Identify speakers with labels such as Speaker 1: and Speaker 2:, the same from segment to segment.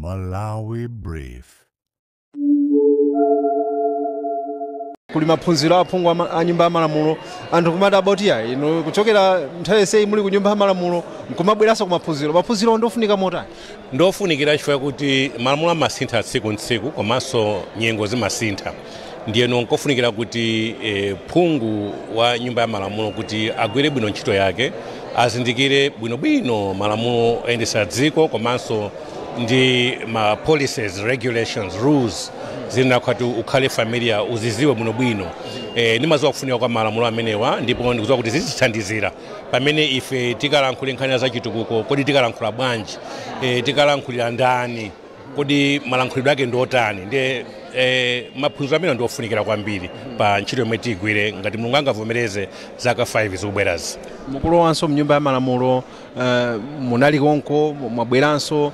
Speaker 1: Malawi Brief.
Speaker 2: Kuli maphunziro aphungu a nyumba ya malamulo anthu kumati aboti ayi ino kuchokera nthawi sei muli ku nyumba ya malamulo nkumabweranso ku maphunziro ndofunika motani?
Speaker 3: Ndofunikira chifukwa kuti malamulo amasintha tsiku ntsiku komanso nyengo zimasintha. Ndiyeno nkofunikira kuti phungu wa nyumba ya malamulo kuti agwire bwino ntchito yake, azindikire bwinobwino malamulo oyendetsa dziko komanso ndi ma policies, regulations, rules zinakwati ukhale familiar uziziwe bwinobwino. Nimaziwa kufunika kwa malamulo amenewa ndipo ndikuziwa kuti zizithandizira pamene ife tikalankhula nkhani za chitukuko, kodi tikalankhula bwanji, tikalankhulira ndani, kodi malankhulidwe ake ndotani. Ndiye maphunziro amene ndofunikira kwambiri pa ntchito yomwe tigwire ngati Mulungu angavomereze zaka 5 zikubwerazi.
Speaker 2: Mukulowanso mnyumba ya malamulo munali konko mwabweranso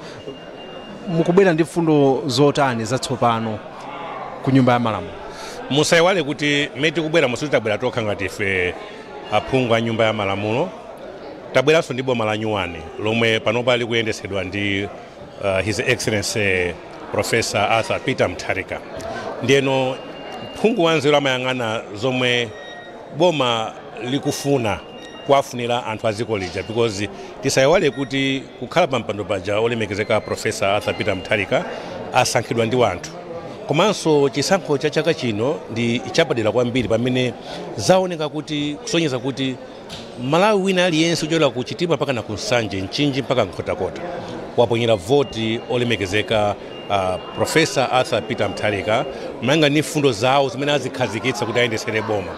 Speaker 2: mukubwera ndi mfundo zotani zatsopano ku nyumba ya malamulo?
Speaker 3: Musayiwale kuti mmene tikubwera musuti tabwera tokha ngati ife aphungu a nyumba ya malamulo, tabweranso ndi boma la Nyuwani lomwe panopa likuyendetsedwa ndi His Excellency Professor Arthur Peter Mutharika. Ndiyeno phungu wanzeru amayang'ana zomwe boma likufuna kuwafunira anthu a dziko lija, because tisayiwale kuti kukhala pa mpando paja olemekezeka Professor Arthur Peter Mutharika asankhidwa ndi wanthu. Komanso chisankho cha chaka chino ndi chapadera kwambiri pamene zaoneka kuti kusonyeza kuti Malawi wina aliyense kuchokera ku Chitima mpaka na ku Nsanje, Mchinji mpaka Nkhotakota waponyera voti olemekezeka Professor Arthur Peter Mutharika malingana ndi mfundo zawo zimene azikhazikitsa kuti ayendesere boma.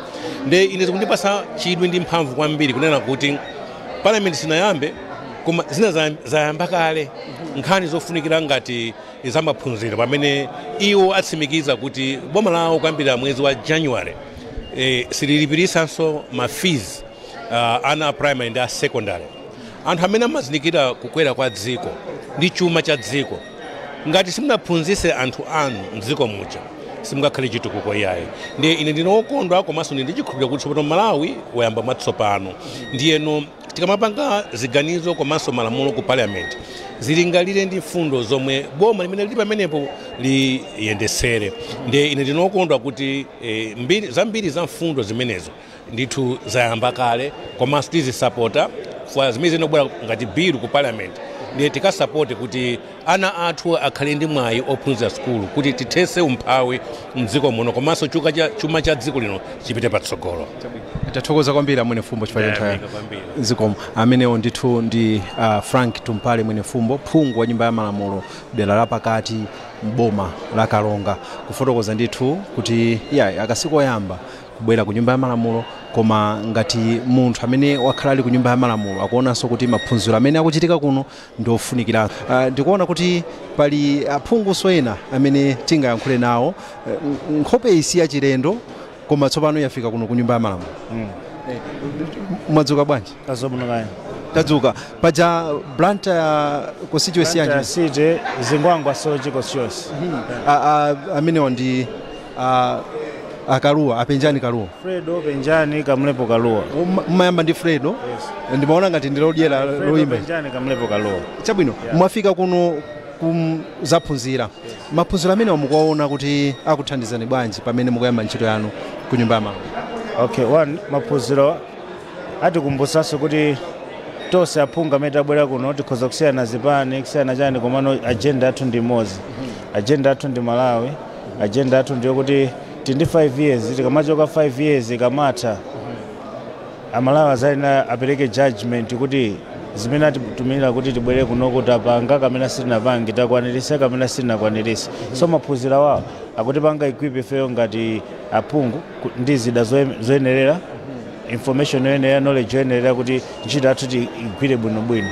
Speaker 3: Nde ine zikundipasa chidwi ndi mphamvu kwambiri kunena kuti parliament sinayambe koma zina zayamba kale nkhani zofunikira ngati zamaphunziro pamene iwo atsimikiza kuti boma lawo kuyambira mwezi wa January sililipirisanso ma fees ana primary ndi secondary. Anthu amene amazindikira kukwera kwa dziko ndi chuma cha dziko, ngati simunaphunzise anthu anu mdziko muja simungakhale chitukuko yayi. Ndiye ine ndinokondwa komanso ndi chikhulupiriro kuti tsopano Malawi wayamba mwatsopano. Ndiyeno tikamapanga ziganizo komanso malamulo ku parliament zilingalire ndi mfundo zomwe boma limene lili pamenepo liyendesere. Ndiye ine ndinokondwa kuti zambiri za mfundo zimenezo ndithu zayamba kale komanso tizisapota for zimene zinobwera ngati bill ku parliament. Ndiye tikasapoti kuti ana athu akhale ndi mwayi ophunzira skulu kuti tithese umphawi mdziko muno komanso chuma cha dziko lino chipite patsogolo.
Speaker 2: Tathokoza kwambiri amwene Fumbo chifukwa cha zikomo. Amenewo ndithu ndi Frank Tumpale mwene Fumbo, phungu wa nyumba ya malamulo dera la pakati mboma la Kalonga, kufotokoza ndithu kuti akasiku oyamba kubwera ku nyumba ya malamulo koma ngati munthu amene wakhala ali ku nyumba ya malamulo akuonanso kuti maphunziro amene akuchitika kuno ndofunikira. Ndikuona kuti pali aphunguso ena amene tingayankhule nawo, nkhope isiya chilendo koma tsopano yafika kuno ku nyumba ya malamulo. Mwadzuka bwanji?
Speaker 4: Tazomuno
Speaker 2: tadzuka paja Blantyre ya constituency yanji
Speaker 4: City Zingwangwa Soji constituency.
Speaker 2: Amenewa ndi Akaluwa, Apenjani Kaluwa.
Speaker 4: Fredo Penjani Kamlepo Kaluwa.
Speaker 2: Mmayamba ndi Fredo?
Speaker 4: Yes.
Speaker 2: Ndimaona ngati ndilodyera loyimba.
Speaker 4: Penjani Kamlepo Kaluwa.
Speaker 2: Chabwino, mwafika kuno kuzaphunzira. Maphunziro amene mukuwaona kuti akuthandizani bwanji pamene mukuyamba ntchito yanu ku nyumba ya malamulo?
Speaker 4: Okay, one maphunziro atikumbusanso kuti tonse aphungu amene tabwera kuno tikhoza kusiyana zipani, kusiyana chani komano agenda athu ndi imodzi. Agenda athu ndi Malawi. Agenda athu ndiyo kuti tindi 5 years, tikamachoka 5 years ikamatha Amalawi azalina apereke judgment kuti zimene atitumira kuti tibwere kuno kuti apanga kamene sitinapange takwaniritsa kamene sitinakwaniritsa. So maphunziro awo akutipanga equip ifeyo ngati aphungu ndi zida zoyenerera, information yoyenerera, knowledge yoyenerera kuti ntchito athu igwire bwinobwino.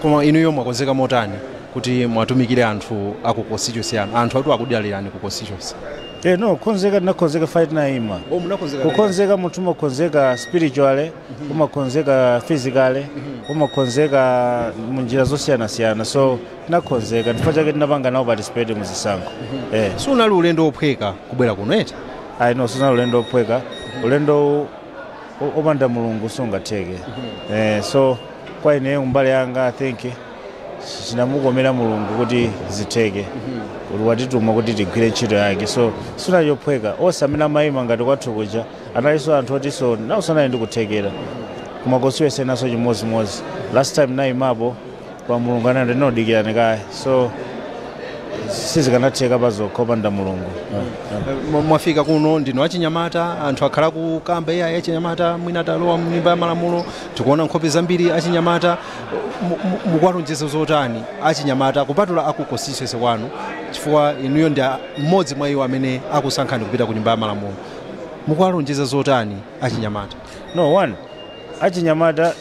Speaker 2: Koma inuyo mwakonzeka motani kuti mwatumikire anthu aku constituency yanu, anthu atu akudalirani ku constituency?
Speaker 4: No, konzeka nakonzeka fight na ima. Kukonzeka munthu umakonzeka spiritually, umakonzeka physically, umakonzeka munjira zosiyana-siyana. So nakonzeka chifukwa chake tinapanga nawo participate muzisankho.
Speaker 2: Sunali ulendo ophweka kubwera kuno eti?
Speaker 4: No, sunali ulendo ophweka. Ulendo opanda Mulungu sungatheke. So kwa ine umbale yanga I think chinamukomera mulungu kuti zitheke kuti watituma kuti tigwire ntchito yake so sinachophweka onse amene amayima ngati kwathu kuja analinso anthu otinso nawusanayi ndi kuthekera koma konsiwese naso chimozimozi last time nayimapo pa mulungu anati ndinodikirani kaya so sizikanatheka pazokhopa mulungu.
Speaker 2: Mwafika kuno ndinu achinyamata anthu akhala ku kamba iya achinyamata mwina atalowa mnyumba ya malamulo tikuona nkhope zambiri achinyamata mukwalonjeza zotani achinyamata kupatula aku constituency kwanu chifukwa inuyo ndi mmodzi mwa iwo amene akusankhani kupita ku nyumba ya malamulo mukwalonjeza zotani achinyamata?
Speaker 4: No one achinyamata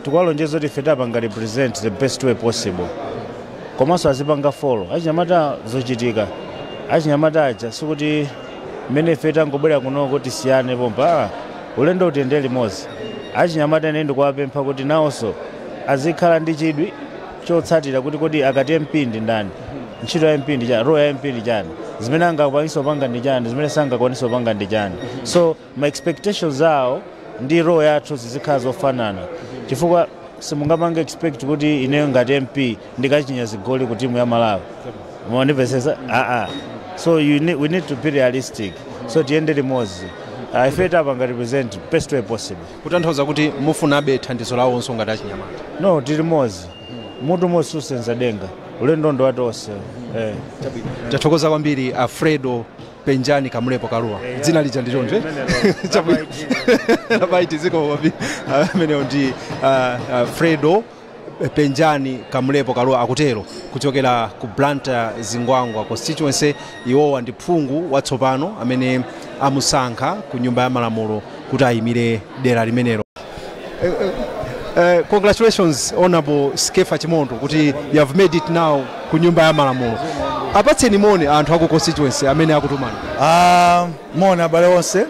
Speaker 4: tikwalonjeza kuti ife tapanga represent the best way possible komanso azipanga follow achinyamata zochitika achinyamata aja sikuti mmene ife tangobwera kuno kuti siyane pompa ulendo utiyende limodzi achinyamata ine ndikuwapempha kuti nawonso azikhala ndi chidwi chotsatira kuti kodi akati MP ndi ndani ntchito ya MP ndi chani role ya MP ndi chani zimene angakwanisa kupanga ndi chani zimene sangakwanisa kupanga ndi chani so my expectations awo ndi role yathu zizikhala zofanana chifukwa simungapange expect kuti ineyo ngati MP ndikachinya zigoli ku timu ya Malawi mwandipesesa so we need to be realistic so tiyende limodzi ife tapanga represent best way possible
Speaker 2: kutanthauza kuti mufunabe thandizo lawonso ngati achinyamata?
Speaker 4: No tili limodzi mutu umodzi susenza denga ulendo ndo watonse.
Speaker 2: Tathokoza kwambiri Alfredo Penjani Kamulepo Kaluwa dzina lija ndichonje labaiti ziko wapi amene ndi Alfredo Penjani Kamulepo Kaluwa akutero kuchokera ku Blantyre Zingwangwa constituency iwowa ndi phungu watsopano amene amusankha ku nyumba ya malamulo kuti ayimire dera limenelo. Congratulations Honorable Skefa Chimondo kuti you have made it now ku nyumba ya malamulo. Apatseni moni anthu aku constituency amene akutumana.
Speaker 5: Moni abale onse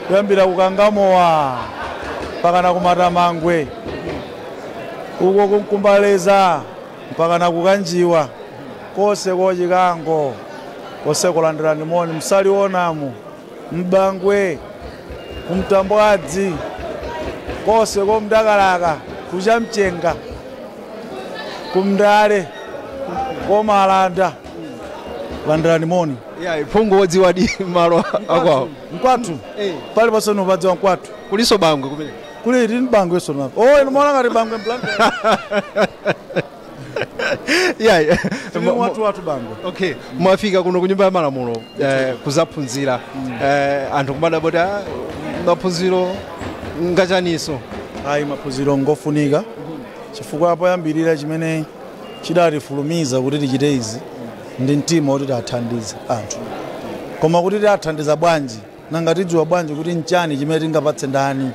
Speaker 5: kuyambira kukangamowa mpaka kumatamangwe uko kunkumbaleza mpaka kukanjiwa kose kochikango kose kulandirani moni msalionamu mbangwe kumtambwadzi kose komdakalaka kuchamchenga kumndale komalanda landirani moni
Speaker 2: phungu wodziwa di malo akwawo
Speaker 5: mkwathu pali pasoni upadziwa mkwathu
Speaker 2: kuliso bangwe kumene
Speaker 5: kuli tini bangwe sono inu mwana ngati bangwe Blantyre watu bangwe.
Speaker 2: Okay, mwafika kuno ku nyumba ya malamulo kuzaphunzira anthu kumadabota maphunziro ngachaniso
Speaker 5: ayi maphunziro ngofunika chifukwa apo yambirira chimene chidatifulumiza kuti tichite izi ndi mtima kuti tathandize anthu koma kuti tathandiza bwanji nanga tidziwa bwanji kuti nchani chimene tingapatse ndani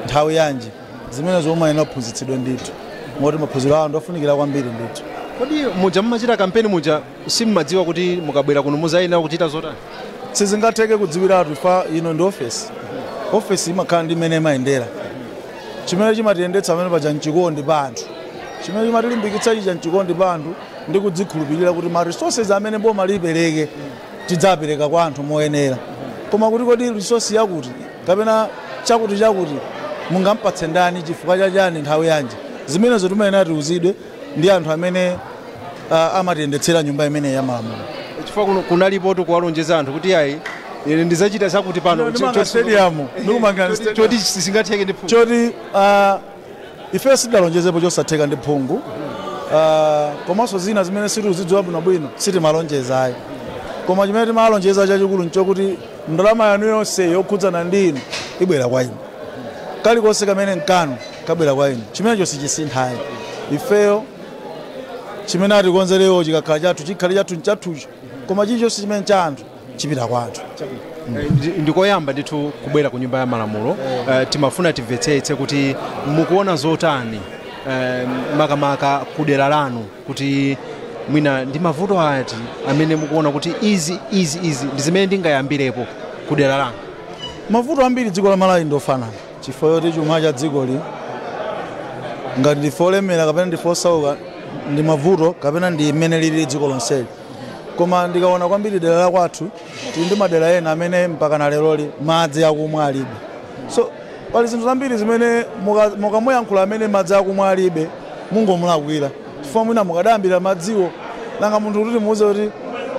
Speaker 5: nthawi yanji zimene zomwe inaphunzitsidwe ndithu moti maphunziro awo ndofunikira kwambiri ndithu.
Speaker 2: Kodi muja mmachita kampeni muja simmadziwa kuti mukabwera kuno muzayina kuchita zotani?
Speaker 5: Sizingatheke kudziwiratu ifa ino ndi office imakhala ndi imene imayendera chimene chimatiyendetsa amene paja mchikondi pa anthu chimene chimatilimbikitsa chicha mchikondi pa anthu ndi kudzikhulupirira kuti ma resources amene boma lipereke tidzapereka kwa anthu moyenera koma kuti kodi resource yakuti kapena chakuti mungampatse ndani chifukwa chachani nthawi yanji zimenezo timayenera tiuzidwe ndi anthu amene amatiyendetsera nyumba imene ya malamulo
Speaker 2: chifukwa kunalipo kuwalonjeza anthu kuti ayi ine ndizachita chakuti pano
Speaker 5: stadium
Speaker 2: choti singatheke ndi phungu
Speaker 5: choti ife sidalonjezepo chosatheka ndi phungu komanso zina zimene sitiuzidziwa bwinobwino sitimalonjeza ayi koma chimene timalonjeza chachikulu nchokuti ndalama yanu yonse yokhudzana ndi inu ibwera kwa inu kalikonse kamene nkanu kabwera kwa inu chimenecho sichisinthayi ifeyo chimene atikonzerewo chikakhala chathu chikhale chathucho koma chilichonse chimene cha anthu chipita kwa anthu.
Speaker 2: Ndikoyamba ndithu kubwera ku nyumba ya malamulo timafuna timvetsetse kuti mukuona zotani makamaka kudera lanu kuti mwina ndi mavuto ati amene mukuona kuti izi ndi zimene ndingayambirepo kudera lanu.
Speaker 5: Mavuto ambiri dziko la Malawi ndofanana chifukwa choti chuma cha dzikoli ngati ndifolemera kapena ndifosauka ndi mavuto kapena ndi imene lili dziko lonseli koma ndikaona kwambiri dera la kwathu tili ndi madera ena amene mpaka na leroli madzi akumwa alibe so pali zinthu zambiri zimene mukamuyankhula amene madzi akumwa alibe mungomulakwira chifukwa mwina mukadayambira madziwo nanga munthu kuti muuze kuti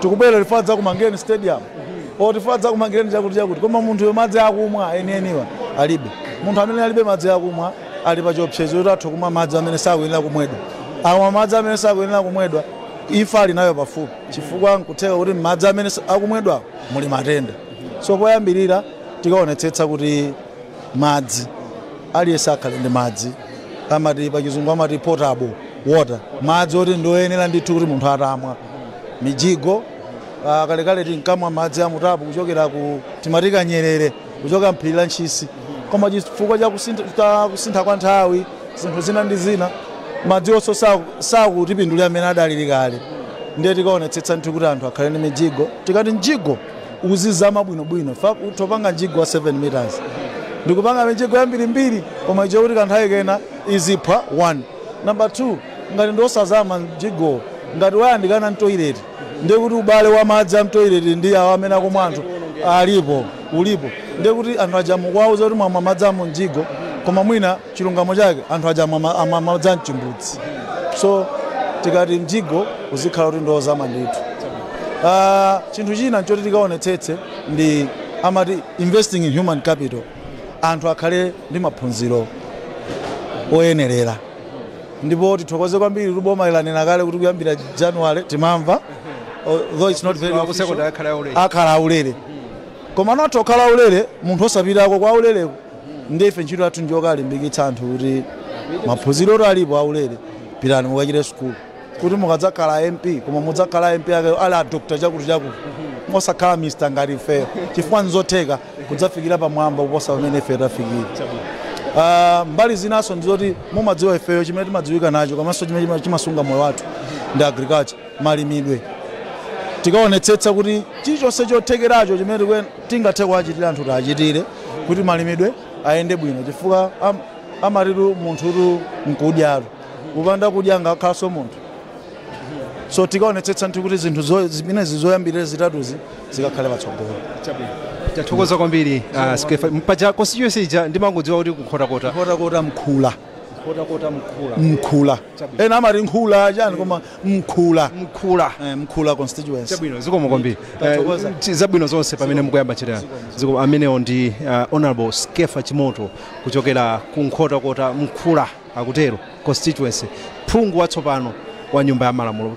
Speaker 5: tikubwera lifadza kumangireni stadium tifadza kumangireni chakuti koma munthu madzi akumwa enieniwa alibe. Munthu amene alibe madzi akumwa ali pa chiopsezo kuti athu kumwa madzi amene sakuyenera kumwedwa. Amwa madzi amene sakuyenera kumwedwa imfa ali nayo pafupi chifukwa nkutheka kuti madzi amene akumwedwa muli matenda. So poyambirira tikaonetsetsa kuti madzi aliyense akhale ndi madzi amati pa chizungu amati potable water, madzi oti ndoyenera ndithu kuti munthu atamwa. Mijigo kalekale tinkamwa madzi amutapu kuchokera ku timatika Nyerere kuchoka mphiri la Ntchisi, koma chifukwa cha kusintha kwa nthawi zinthu zina ndi zina madzi onso sakutipindulira amene adalili kale. Ndiye tikaonetsetsa nthu kuti anthu akhale ndi mijigo. Tikati mjigo uzizama bwinobwino topanga mjigo wa 7 meters ndikupanga mijigo yambirimbiri koma icho kuti kanthawi kena izipha 1. Number 2, ngati ndosazama mjigo ngati wayandikana mtoileti ndiye kuti ubale wa madzi a mtoileti ndi awo amene akumwa anthu ulipo ndiye kuti anthu aja mukuwauza kuti mwamwa madzi a mjigo koma mwina chilungamo chake anthu aja amwa madzi a mchimbudzi. So tikati mjigo uzikhala kuti ndozama ndithu. Chinthu china nchoti tikaonetsetse ndi amati investing in human capital, anthu akhale ndi maphunziro oyenerera. Ndipo tithokoze kwambiri kuti boma ilanena kale kuti kuyambira January timamva, though it's not very official, akhala aulere. Koma notho okhala aulere munthu osapitako kwa aulere ndife ntchito yathu njokalimbikitsa anthu kuti maphunziro oti alipo aulere pitani mukachite sukulu kuti mukadzakhala MP koma mudzakhala MP ake ali a doctor chakuti mosakhala Mr. ngati ife chifukwa nzotheka kudzafikira pamwamba kuposa pamene ife tafikira. Mbali zinaso ndizoti mumadziwa ifeyo chimene timadziwika nacho komanso chimene chimasunga moyo wathu ndi agriculture, malimidwe. Tikaonetsetsa kuti chilichonse chothekeracho chimene tingathe kuachitira anthu tiachitire kuti malimidwe ayende bwino chifukwa amatitu munthutu nkudyalo kupanda kudya ngakhalanso munthu. So tikaonetsetsa nthu kuti zinthu zimenezi zoyambirira zitatuzi zikakhale patsogolo.
Speaker 2: Tathokoza kwambiri Skefa mpaja constituency ija ndimangodziwa kuti
Speaker 5: kukhotakota mkhula ena amati nkhula chani koma mkhula constituency.
Speaker 2: Chabwino zikomo kwambiri zabwino zonse pamene mukuyamba chitani zikomo. Amenewo ndi Honorable Skefa Chimoto kuchokera ku Nkhotakota mkhula akutero constituency, phungu watsopano wa nyumba ya malamulo.